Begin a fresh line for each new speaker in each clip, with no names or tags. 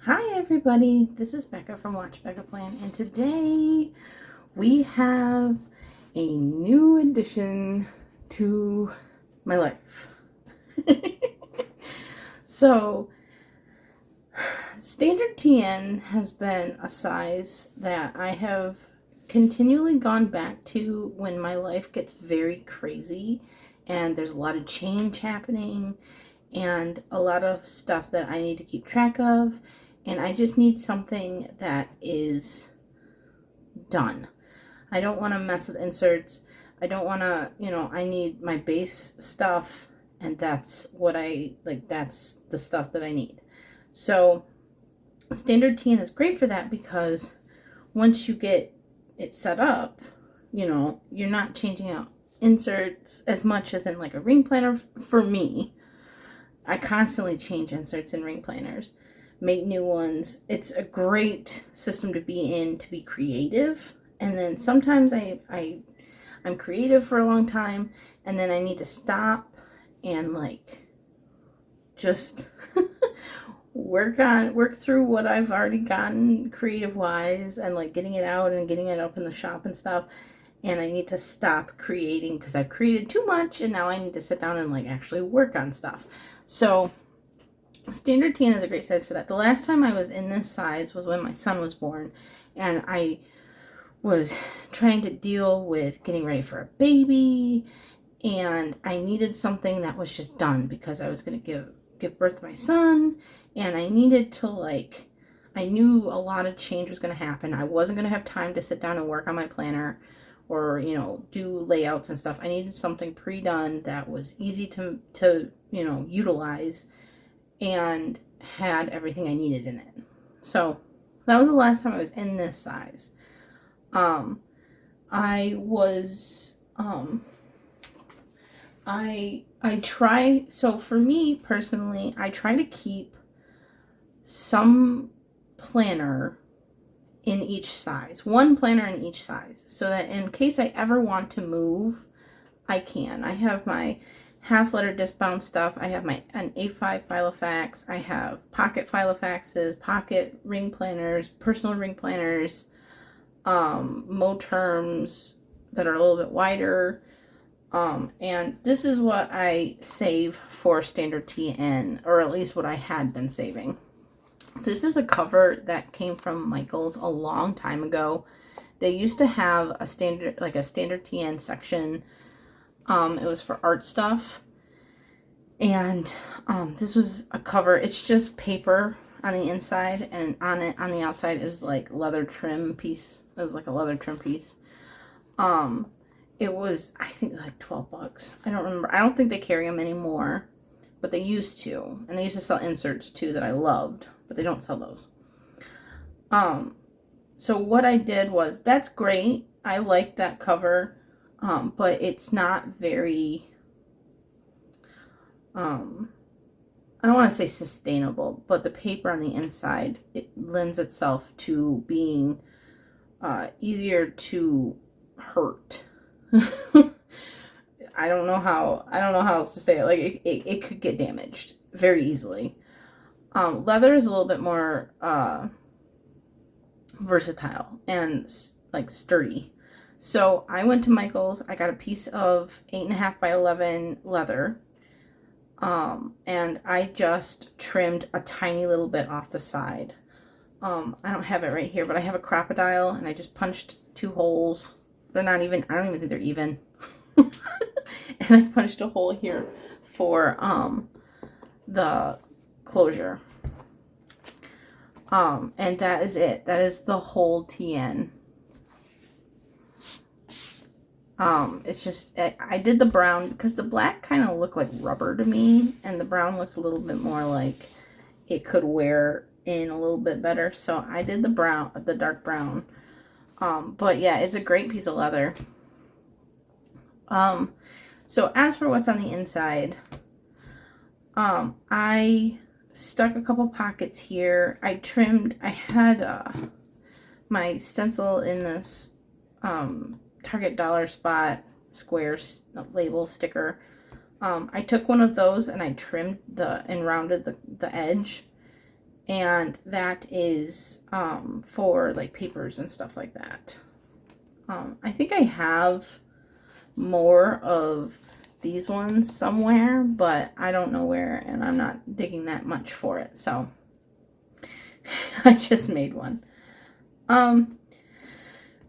Hi everybody, this is Becca from Watch Becca Plan, and today we have a new addition to my life. So, standard TN has been a size that I have continually gone back to when my life gets very crazy and there's a lot of change happening and a lot of stuff that I need to keep track of, and I just need something that is done. I don't want to mess with inserts. I don't want to, I need my base stuff, and that's what that's the stuff that I need. So standard TN is great for that because once you get it set up, you're not changing out inserts as much as in like a ring planner. For me, I constantly change inserts in ring planners, make new ones. It's a great system to be in, to be creative. And then sometimes I'm creative for a long time, and then I need to stop and just work through what I've already gotten creative wise, and getting it out and getting it up in the shop and stuff. And I need to stop creating because I've created too much, and now I need to sit down and actually work on stuff. So standard TN is a great size for that. The last time I was in this size was when my son was born, and I was trying to deal with getting ready for a baby, and I needed something that was just done because I was going to give birth to my son, and I needed to I knew a lot of change was going to happen. I wasn't going to have time to sit down and work on my planner or do layouts and stuff. I needed something pre-done that was easy to utilize and had everything I needed in it. So that was the last time I was in this size. So for me personally, I try to keep some planner in each size, one planner in each size, so that in case I ever want to move, I can. I have my half letter disc bound stuff. I have an A5 Filofax. I have pocket Filofaxes, pocket ring planners, personal ring planners, Moterms that are a little bit wider. And this is what I save for standard TN, or at least what I had been saving. This is a cover that came from Michael's a long time ago. They used to have a standard TN section. It was for art stuff. And this was a cover. It's just paper on the inside, and on the outside is leather trim piece. It was a leather trim piece. It was, I think, $12. I don't remember. I don't think they carry them anymore, but they used to. And they used to sell inserts too that I loved, but they don't sell those. So what I did was, that's great. I like that cover, but it's not very, I don't want to say sustainable, but the paper on the inside, it lends itself to being easier to hurt. I don't know how else to say it. It could get damaged very easily. Leather is a little bit more versatile and sturdy. So I went to Michael's. I got a piece of 8.5 by 11 leather. And I just trimmed a tiny little bit off the side. I don't have it right here, but I have a crocodile, and I just punched 2 holes. They're not even, I don't even think they're even. And I punched a hole here for the closure. And that is it. That is the whole TN. It's just, I did the brown because the black kind of looked like rubber to me, and the brown looks a little bit more like it could wear in a little bit better. So I did the brown, the dark brown. But yeah, it's a great piece of leather. So as for what's on the inside, I stuck a couple pockets here. I had my stencil in this Target Dollar Spot square label sticker. I took one of those and I trimmed and rounded the edge, and that is for like papers and stuff like that. I think I have more of these ones somewhere, but I don't know where, and I'm not digging that much for it, so I just made one.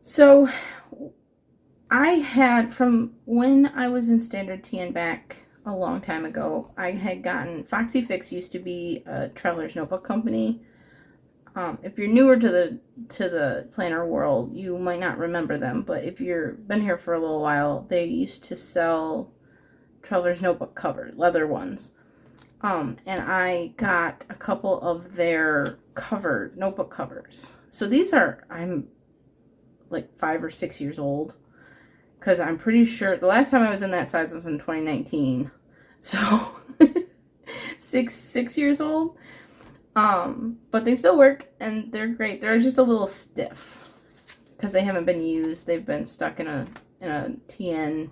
So I had, from when I was in Standard TN back a long time ago, I had gotten, Foxy Fix used to be a Traveler's Notebook company. If you're newer to the planner world, you might not remember them, but if you've been here for a little while, they used to sell Traveler's Notebook covers, leather ones. And I got a couple of their notebook covers. So these are, I'm like 5 or 6 years old, because I'm pretty sure the last time I was in that size was in 2019. So six years old. But they still work, and they're great. They're just a little stiff because they haven't been used. They've been stuck in a TN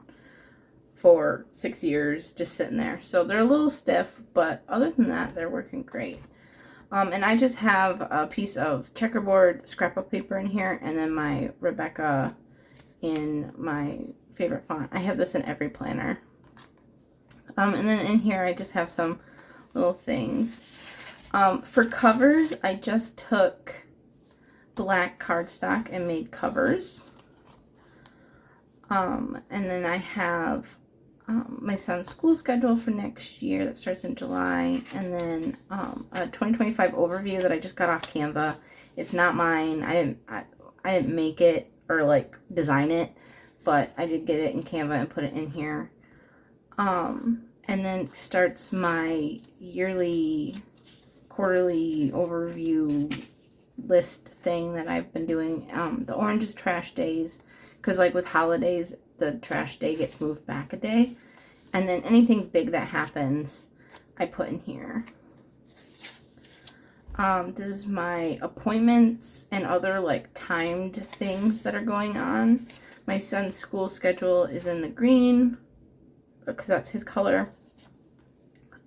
for 6 years, just sitting there. So they're a little stiff, but other than that, they're working great. And I just have a piece of checkerboard scrapbook paper in here, and then my Rebecca in my favorite font. I have this in every planner. And then in here, I just have some little things. For covers, I just took black cardstock and made covers. And then I have my son's school schedule for next year that starts in July, and then a 2025 overview that I just got off Canva. It's not mine. I didn't make it or like design it, but I did get it in Canva and put it in here. And then starts my yearly, quarterly overview list thing that I've been doing. The orange is trash days, because like with holidays, the trash day gets moved back a day. And then anything big that happens, I put in here. This is my appointments and other like timed things that are going on. My son's school schedule is in the green, because that's his color.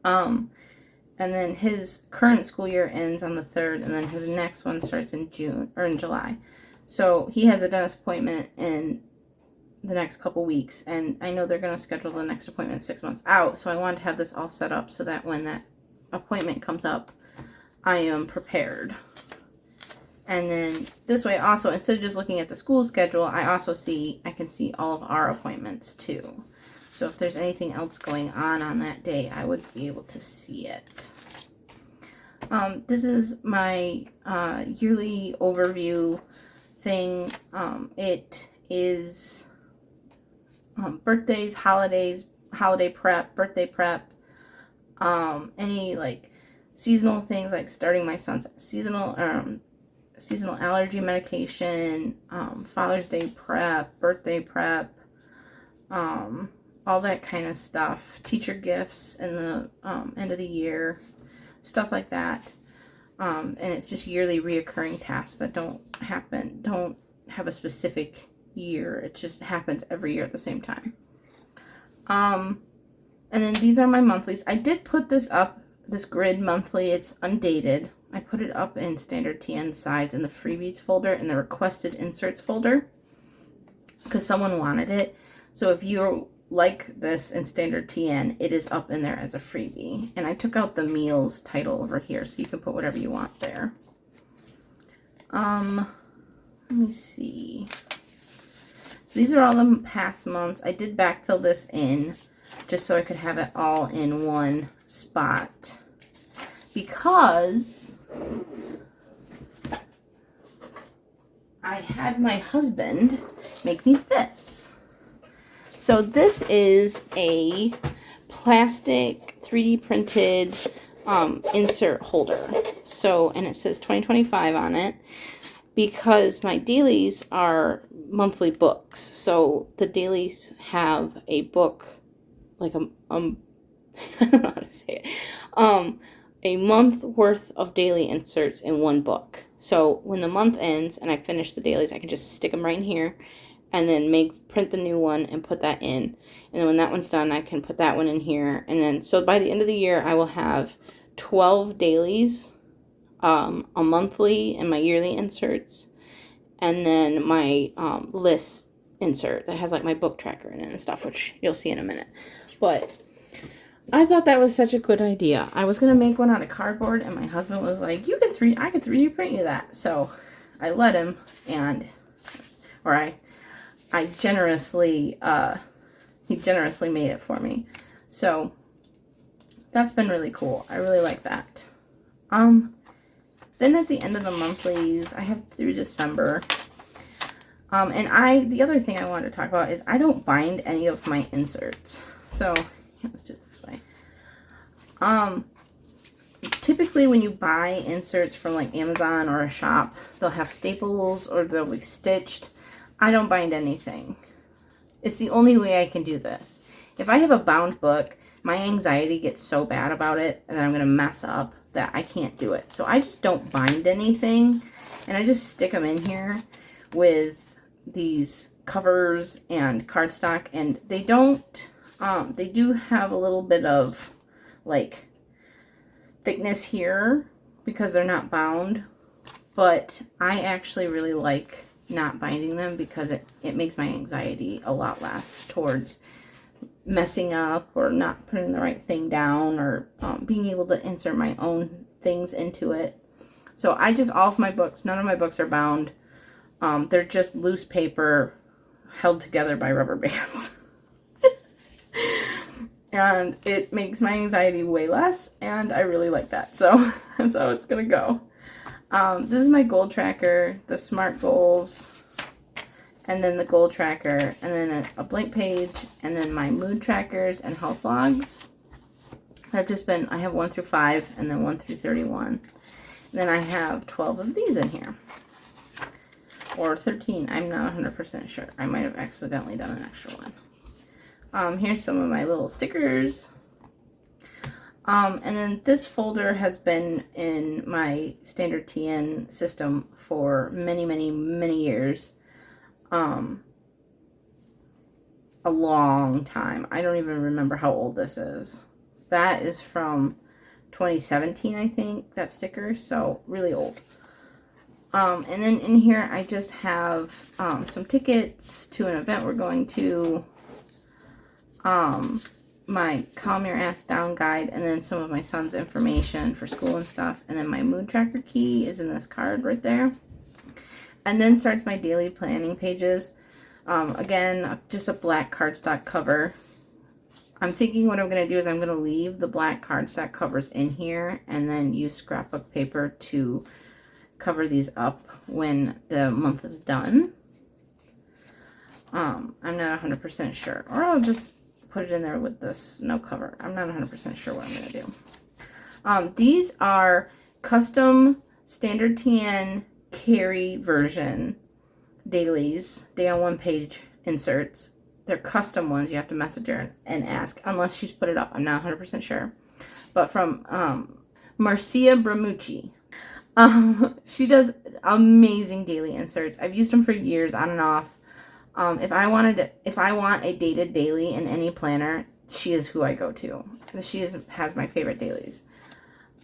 And then his current school year ends on the 3rd, and then his next one starts in June, or in July. So he has a dentist appointment in the next couple weeks, and I know they're going to schedule the next appointment 6 months out, so I wanted to have this all set up so that when that appointment comes up, I am prepared. And then this way also, instead of just looking at the school schedule, I can see all of our appointments too. So if there's anything else going on that day, I would be able to see it. This is my yearly overview thing. It is birthdays, holidays, holiday prep, birthday prep, any like seasonal things, like starting my son's seasonal allergy medication, Father's Day prep, birthday prep, all that kind of stuff, teacher gifts in the end of the year, stuff like that. And it's just yearly reoccurring tasks that don't have a specific year. It just happens every year at the same time. And then these are my monthlies. I did put this up, this grid monthly. It's undated. I put it up in standard TN size in the freebies folder, in the requested inserts folder, because someone wanted it. So if you like this in standard TN, it is up in there as a freebie. And I took out the meals title over here, so you can put whatever you want there. Let me see. So these are all the past months. I did backfill this in just so I could have it all in one spot, because I had my husband make me this. So this is a plastic 3D printed insert holder. So, and it says 2025 on it, because my dailies are monthly books. So the dailies have a book, like I don't know how to say it, a month worth of daily inserts in one book. So when the month ends and I finish the dailies, I can just stick them right in here, and then print the new one and put that in. And then when that one's done, I can put that one in here. And then, so by the end of the year, I will have 12 dailies a monthly and my yearly inserts, and then my list insert that has like my book tracker in it and stuff, which you'll see in a minute. But I thought that was such a good idea. I was gonna make one out of cardboard, and my husband was like, I could 3D print you that." So I let him, and I generously he generously made it for me. So that's been really cool. I really like that. Then at the end of the monthlies, I have through December. And the other thing I wanted to talk about is I don't bind any of my inserts. So let's do it this way. Typically when you buy inserts from like Amazon or a shop, they'll have staples or they'll be stitched. I don't bind anything. It's the only way I can do this. If I have a bound book, my anxiety gets so bad about it and I'm going to mess up that I can't do it. So I just don't bind anything, and I just stick them in here with these covers and cardstock, and they don't, they do have a little bit of like thickness here because they're not bound, but I actually really like not binding them because it makes my anxiety a lot less towards messing up or not putting the right thing down, or being able to insert my own things into it. So all of my books, none of my books are bound. They're just loose paper held together by rubber bands. And it makes my anxiety way less, and I really like that. So that's how it's gonna go. This is my goal tracker, the SMART goals, and then the goal tracker, and then a blank page, and then my mood trackers and health logs. I have 1 through 5, and then 1 through 31. And then I have 12 of these in here. Or 13, I'm not 100% sure. I might have accidentally done an extra one. Here's some of my little stickers. And then this folder has been in my standard TN system for many, many, many years. A long time. I don't even remember how old this is. That is from 2017, I think, that sticker, so really old. And then in here I just have some tickets to an event we're going to, my Calm Your Ass Down guide, and then some of my son's information for school and stuff, and then my mood tracker key is in this card right there. And then starts my daily planning pages. Again, just a black cardstock cover. I'm thinking what I'm going to do is I'm going to leave the black cardstock covers in here and then use scrapbook paper to cover these up when the month is done. I'm not 100% sure. Or I'll just put it in there with this no cover. I'm not 100% sure what I'm going to do. These are custom standard TN carry version dailies, day on one page inserts. They're custom ones. You have to message her and ask, unless she's put it up. I'm not 100% sure. But from Marcia Bramucci. She does amazing daily inserts. I've used them for years on and off. If I want a dated daily in any planner, she is who I go to. She has my favorite dailies.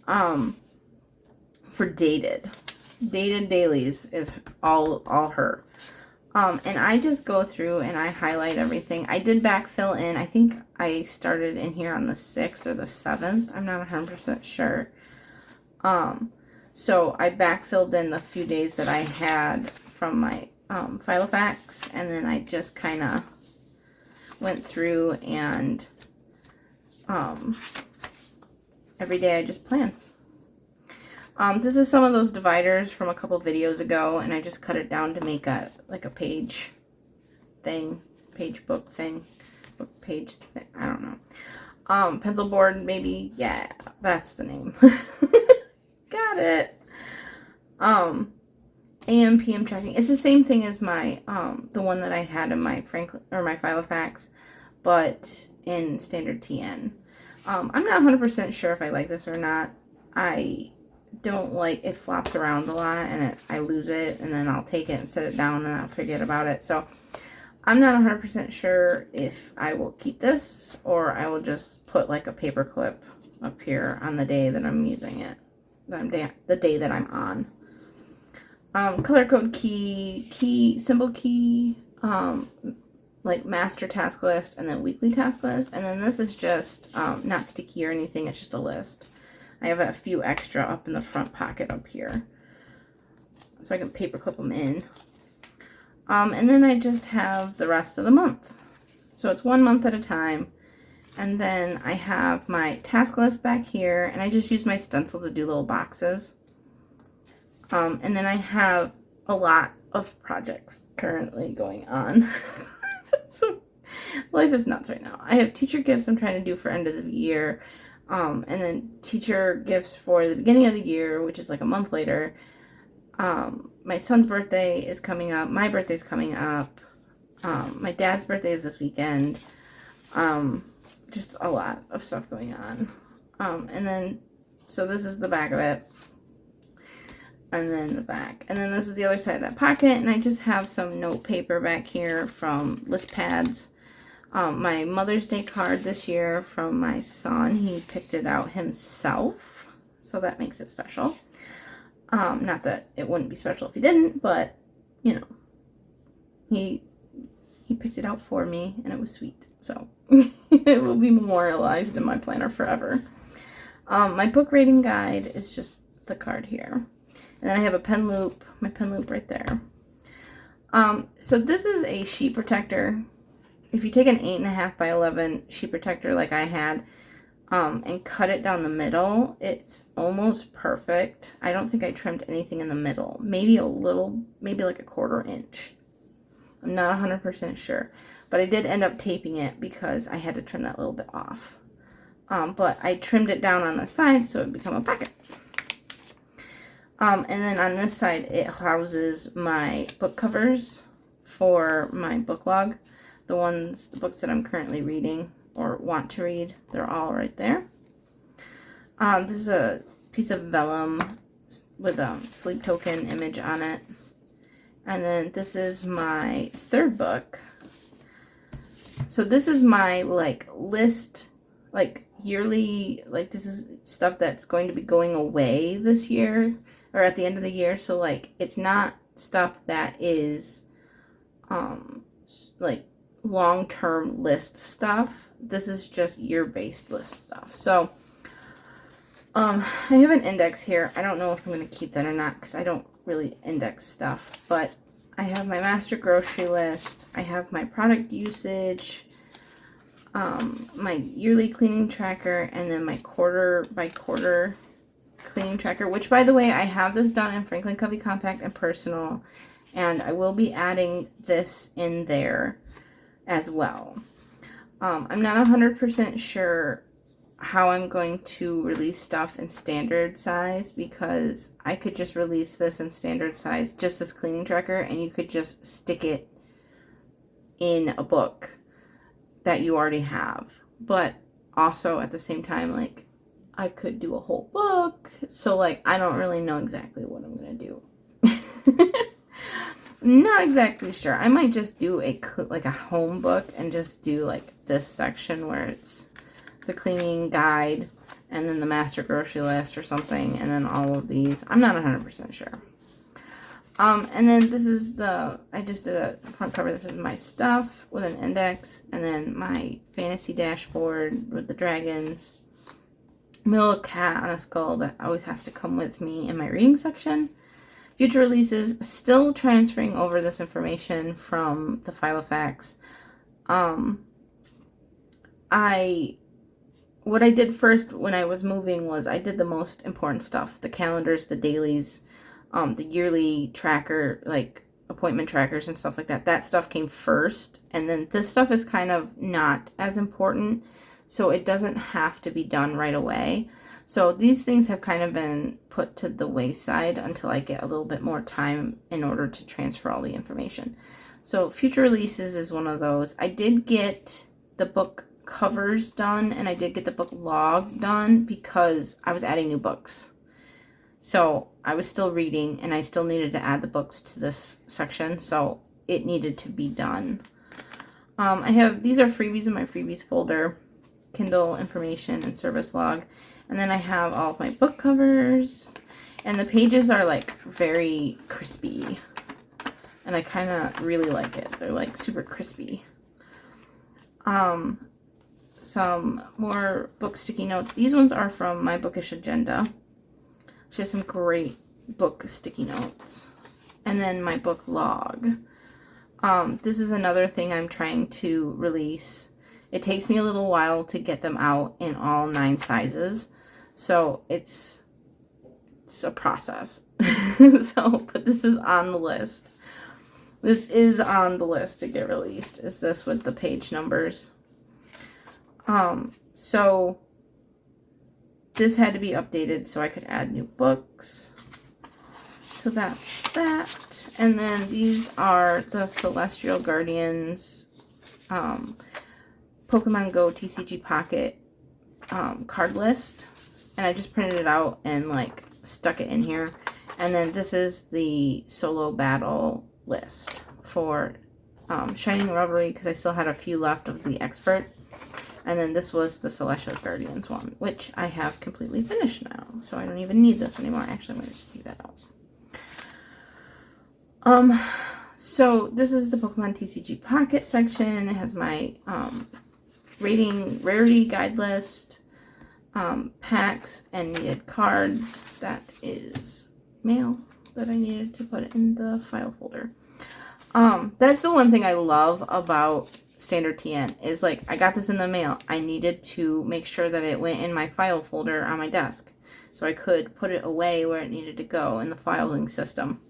For dated dailies is all her. And I just go through and I highlight everything. I did backfill in. I think I started in here on the 6th or the 7th. I'm not 100% sure. So I backfilled in the few days that I had from my Filofax, and then I just kind of went through and every day I just plan. This is some of those dividers from a couple videos ago, and I just cut it down to make a page thing, book page thing, I don't know. Pencil board, maybe, yeah, that's the name. Got it. AM, PM tracking. It's the same thing as my, the one that I had in my my Filofax, but in standard TN. I'm not 100% sure if I like this or not. I don't like, it flops around a lot and I lose it, and then I'll take it and set it down and I'll forget about it. So I'm not 100% sure if I will keep this or I will just put like a paper clip up here on the day that I'm using it. the day that I'm on. Color code key, symbol key, like master task list, and then weekly task list. And then this is just not sticky or anything, it's just a list. I have a few extra up in the front pocket up here, so I can paper clip them in. And then I just have the rest of the month. So it's 1 month at a time. And then I have my task list back here, and I just use my stencil to do little boxes. And then I have a lot of projects currently going on. So life is nuts right now. I have teacher gifts I'm trying to do for end of the year. And then teacher gifts for the beginning of the year, which is like a month later. My son's birthday is coming up. My birthday's coming up. My dad's birthday is this weekend. Just a lot of stuff going on. And then, so this is the back of it. And then the back. And then this is the other side of that pocket. And I just have some note paper back here from list pads. My Mother's Day card this year from my son. He picked it out himself. So that makes it special. Not that it wouldn't be special if he didn't, but, you know, he picked it out for me, and it was sweet. So it will be memorialized in my planner forever. My book rating guide is just the card here. And then I have a pen loop, my pen loop right there. So this is a sheet protector. If you take an 8.5 by 11 sheet protector like I had, and cut it down the middle, it's almost perfect. I don't think I trimmed anything in the middle. Maybe a little, maybe like a 1/4 inch. I'm not 100% sure. But I did end up taping it because I had to trim that little bit off. But I trimmed it down on the side so it would become a pocket. And then on this side, it houses my book covers for my book log. The books that I'm currently reading or want to read, they're all right there. This is a piece of vellum with a sleep token image on it. And then this is my third book. So this is my like list, like yearly, like this is stuff that's going to be going away this year or at the end of the year. So like it's not stuff that is like long-term list stuff. This is just year-based list stuff. So I have an index here. I don't know if I'm going to keep that or not because I don't really index stuff, but I have my master grocery list. I have my product usage, my yearly cleaning tracker, and then my quarter by quarter cleaning tracker, which by the way, I have this done in Franklin Covey Compact and Personal, and I will be adding this in there as well. I'm not 100% sure how I'm going to release stuff in standard size because I could just release this in standard size, just this cleaning tracker, and you could just stick it in a book that you already have. But also at the same time, like, I could do a whole book. So like, I don't really know exactly what I'm going to do. Not exactly sure. I might just do like a home book and just do like this section where it's the cleaning guide and then the master grocery list or something, and then all of these. I'm not 100% sure. And then this is I just did a front cover. This is my stuff with an index, and then my fantasy dashboard with the dragons. My little cat on a skull that always has to come with me in my reading section. Future releases, still transferring over this information from the Filofax. What I did first when I was moving was I did the most important stuff. The calendars, the dailies, the yearly tracker, like appointment trackers and stuff like that. That stuff came first. And then this stuff is kind of not as important. So it doesn't have to be done right away. So these things have kind of been put to the wayside until I get a little bit more time in order to transfer all the information. So future releases is one of those. I did get the book covers done and I did get the book log done because I was adding new books. So I was still reading and I still needed to add the books to this section. So it needed to be done. These are freebies in my freebies folder, Kindle information and service log. And then I have all of my book covers, And the pages are like very crispy. And I kind of really like it. They're like super crispy. Some more book sticky notes. These ones are from My Bookish Agenda. She has some great book sticky notes. And then my book log. This is another thing I'm trying to release. It takes me a little while to get them out in all 9 sizes. So it's a process. But this is on the list. This is on the list to get released. Is this with the page numbers? So this had to be updated so I could add new books. So that's that. And then these are the Celestial Guardians Pokemon Go TCG Pocket card list. And I just printed it out and like stuck it in here. And then this is the solo battle list for Shining Revelry, because I still had a few left of the Expert. And then this was the Celestial Guardians one, which I have completely finished now. So I don't even need this anymore. Actually, I'm going to just take that out. So this is the Pokemon TCG Pocket section. It has my rating rarity guide list, packs, and needed cards. That is mail that I needed to put in the file folder. That's the one thing I love about Standard TN is like, I got this in the mail. I needed to make sure that it went in my file folder on my desk so I could put it away where it needed to go in the filing system.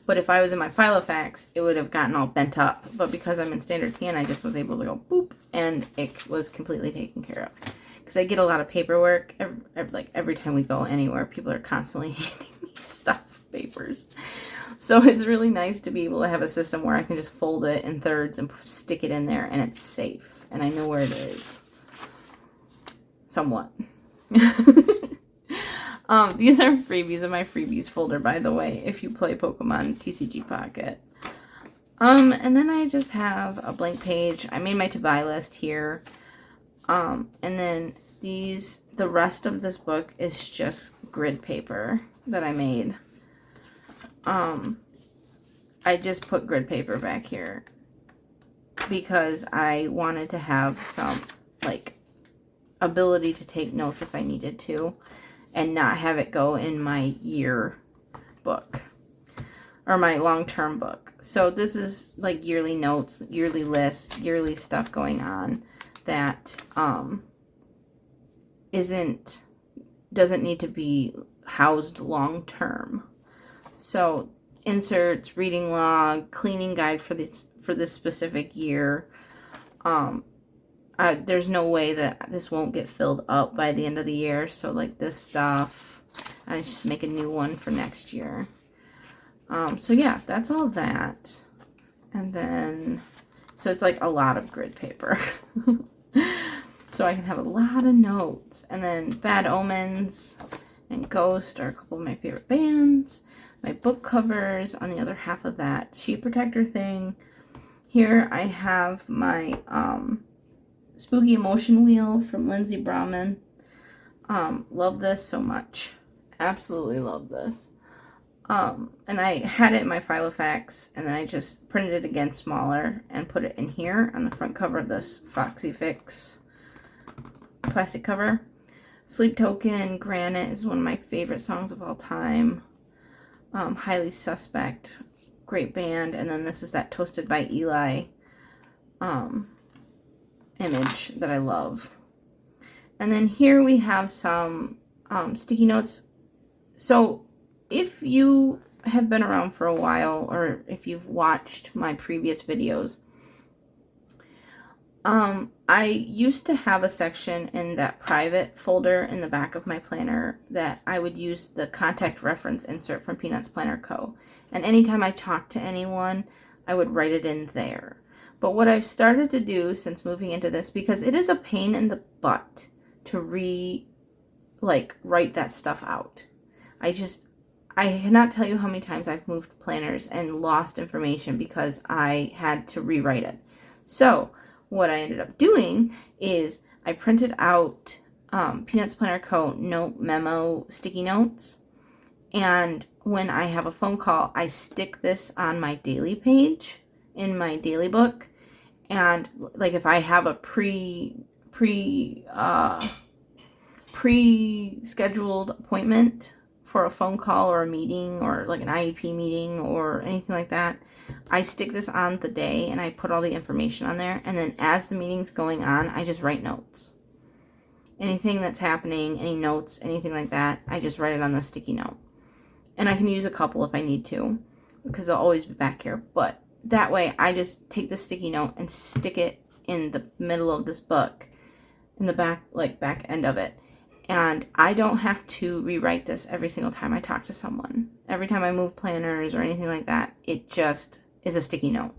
But if I was in my Filofax, it would have gotten all bent up. But because I'm in Standard TN, I just was able to go boop, and it was completely taken care of. Because I get a lot of paperwork. Every time we go anywhere, people are constantly handing me stuff, papers. So it's really nice to be able to have a system where I can just fold it in thirds and stick it in there, and it's safe. And I know where it is. Somewhat. These are freebies in my freebies folder, by the way, if you play Pokemon TCG Pocket. And then I just have a blank page. I made my to-buy list here. And then the rest of this book is just grid paper that I made. I just put grid paper back here because I wanted to have some, like, ability to take notes if I needed to, and not have it go in my year book or my long-term book. So this is like yearly notes, yearly lists, yearly stuff going on that doesn't need to be housed long-term. So inserts, reading log, cleaning guide for this specific year. There's no way that this won't get filled up by the end of the year. So like this stuff, I just make a new one for next year. So yeah, that's all that. And then, so it's like a lot of grid paper. So I can have a lot of notes. And then Bad Omens and Ghost are a couple of my favorite bands. My book covers on the other half of that sheet protector thing. Here I have my Spooky Emotion Wheel from Lindsay Brahman. Love this so much. Absolutely love this. And I had it in my Filofax, and then I just printed it again smaller and put it in here on the front cover of this Foxy Fix plastic cover. Sleep Token, Granite is one of my favorite songs of all time. Highly Suspect, great band. And then this is that Toasted by Eli image that I love. And then here we have some sticky notes. So if you have been around for a while, or if you've watched my previous videos, I used to have a section in that private folder in the back of my planner that I would use the contact reference insert from Peanuts Planner Co. And anytime I talked to anyone, I would write it in there. But what I've started to do since moving into this, because it is a pain in the butt to write that stuff out. I cannot tell you how many times I've moved planners and lost information because I had to rewrite it. So what I ended up doing is I printed out Peanuts Planner Co. note memo sticky notes, And when I have a phone call, I stick this on my daily page in my daily book. And like if I have a pre-scheduled appointment for a phone call or a meeting or like an IEP meeting or anything like that, I stick this on the day and I put all the information on there. And then as the meeting's going on, I just write notes. Anything that's happening, any notes, anything like that, I just write it on the sticky note. And I can use a couple if I need to, because they'll always be back here. But that way, I just take the sticky note and stick it in the middle of this book, in the back end of it. And I don't have to rewrite this every single time I talk to someone. Every time I move planners or anything like that, it just is a sticky note.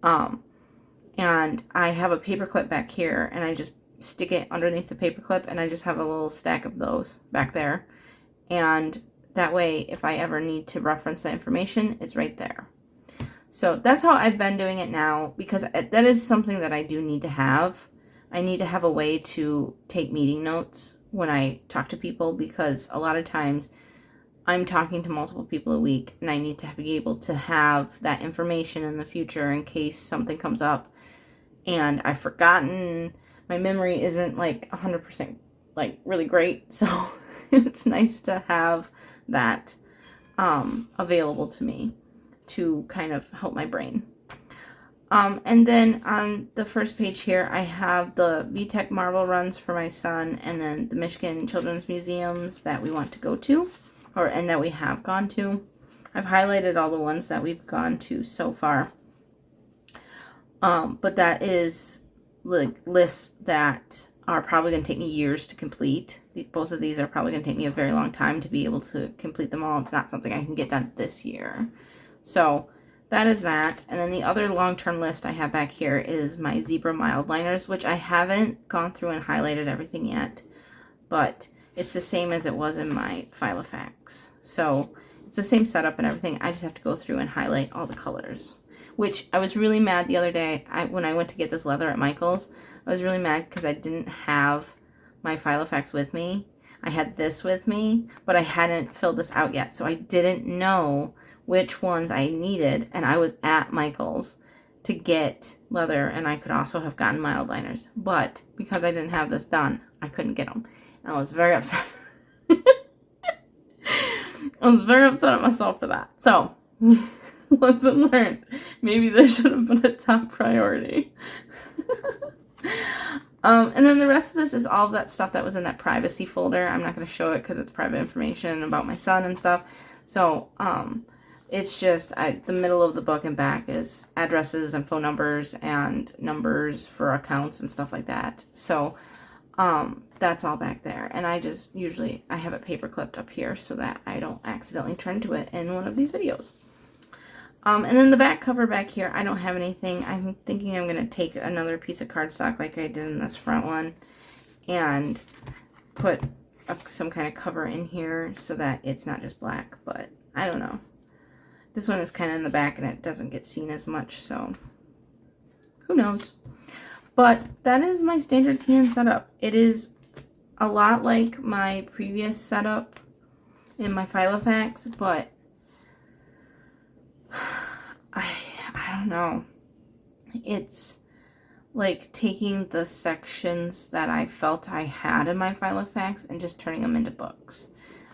And I have a paper clip back here, and I just stick it underneath the paper clip, and I just have a little stack of those back there. And that way, if I ever need to reference that information, it's right there. So that's how I've been doing it now, because that is something that I do need to have. I need to have a way to take meeting notes when I talk to people, because a lot of times I'm talking to multiple people a week, and I need to be able to have that information in the future in case something comes up and I've forgotten. My memory isn't like 100% like really great, so it's nice to have that available to me to kind of help my brain. And then on the first page here, I have the VTech Marvel runs for my son, and then the Michigan Children's Museums that we want to go to, and that we have gone to. I've highlighted all the ones that we've gone to so far. But that is like lists that are probably going to take me years to complete. Both of these are probably going to take me a very long time to be able to complete them all. It's not something I can get done this year. So that is that. And then the other long-term list I have back here is my zebra mildliners, which I haven't gone through and highlighted everything yet, but it's the same as it was in my Filofax. So it's the same setup and everything. I just have to go through and highlight all the colors, which I was really mad the other day. When I went to get this leather at Michael's, I was really mad because I didn't have my Filofax with me. I had this with me, but I hadn't filled this out yet, so I didn't know which ones I needed, and I was at Michael's to get leather, and I could also have gotten mildliners, but because I didn't have this done, I couldn't get them, and I was very upset. I was very upset at myself for that. So, lesson learned. Maybe this should have been a top priority. And then the rest of this is all of that stuff that was in that privacy folder. I'm not going to show it because it's private information about my son and stuff. So, it's just the middle of the book and back is addresses and phone numbers and numbers for accounts and stuff like that. So that's all back there. And I just usually I have it paper clipped up here so that I don't accidentally turn to it in one of these videos. And then the back cover back here, I don't have anything. I'm thinking I'm going to take another piece of cardstock like I did in this front one and put some kind of cover in here so that it's not just black, but I don't know. This one is kind of in the back and it doesn't get seen as much, so who knows. But that is my standard TN setup. It is a lot like my previous setup in my Filofax, but I don't know. It's like taking the sections that I felt I had in my Filofax and just turning them into books.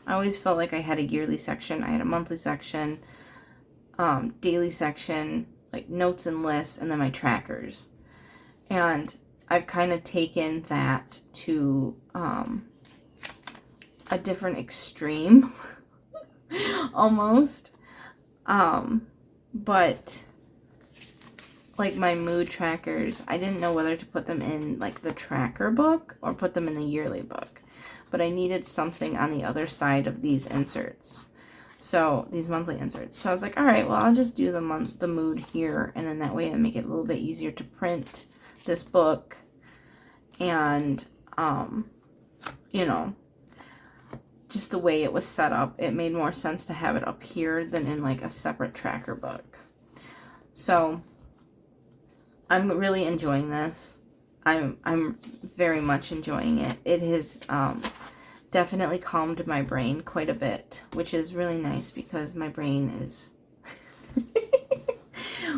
I always felt like I had a yearly section, I had a monthly section, daily section, like notes and lists, and then my trackers. And I've kind of taken that to a different extreme, almost. But like my mood trackers, I didn't know whether to put them in like the tracker book or put them in the yearly book. But I needed something on the other side of these inserts. So these monthly inserts. So I was like, all right, well, I'll just do the mood here, and then that way it'll make it a little bit easier to print this book. And you know, just the way it was set up, it made more sense to have it up here than in like a separate tracker book. So I'm really enjoying this. I'm very much enjoying it. It has definitely calmed my brain quite a bit, which is really nice because my brain is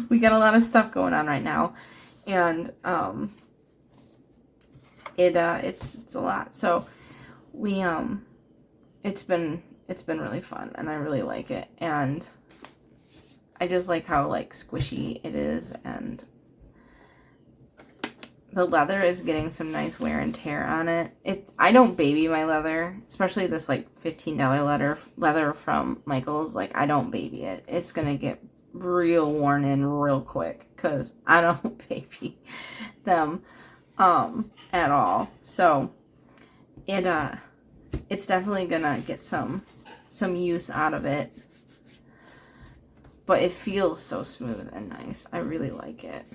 we got a lot of stuff going on right now, and it's a lot. So we it's been really fun, and I really like it, and I just like how like squishy it is, and the leather is getting some nice wear and tear on it. I don't baby my leather, especially this like $15 leather from Michaels. Like, I don't baby it. It's gonna get real worn in real quick because I don't baby them at all. So it's definitely gonna get some use out of it. But it feels so smooth and nice. I really like it.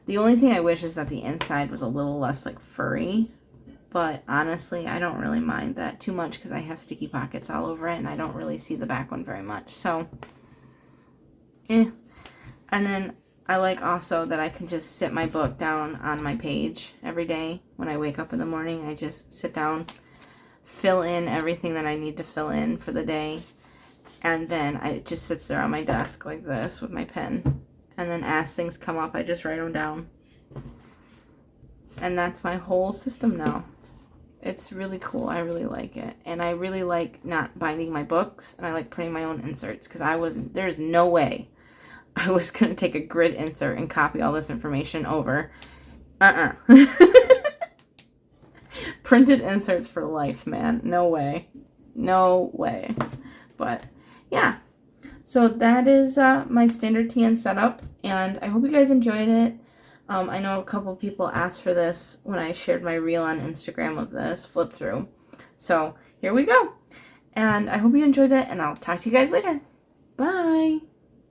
The only thing I wish is that the inside was a little less like furry, but honestly, I don't really mind that too much because I have sticky pockets all over it, and I don't really see the back one very much. So, And then I like also that I can just sit my book down on my page every day. When I wake up in the morning, I just sit down, fill in everything that I need to fill in for the day, and then it just sits there on my desk like this with my pen. And then as things come up, I just write them down. And that's my whole system now. It's really cool. I really like it. And I really like not binding my books. And I like putting my own inserts. Because there's no way I was going to take a grid insert and copy all this information over. Printed inserts for life, man. No way. No way. But, yeah. So that is my standard TN setup, and I hope you guys enjoyed it. I know a couple people asked for this when I shared my reel on Instagram of this flip through. So here we go. And I hope you enjoyed it, and I'll talk to you guys later. Bye!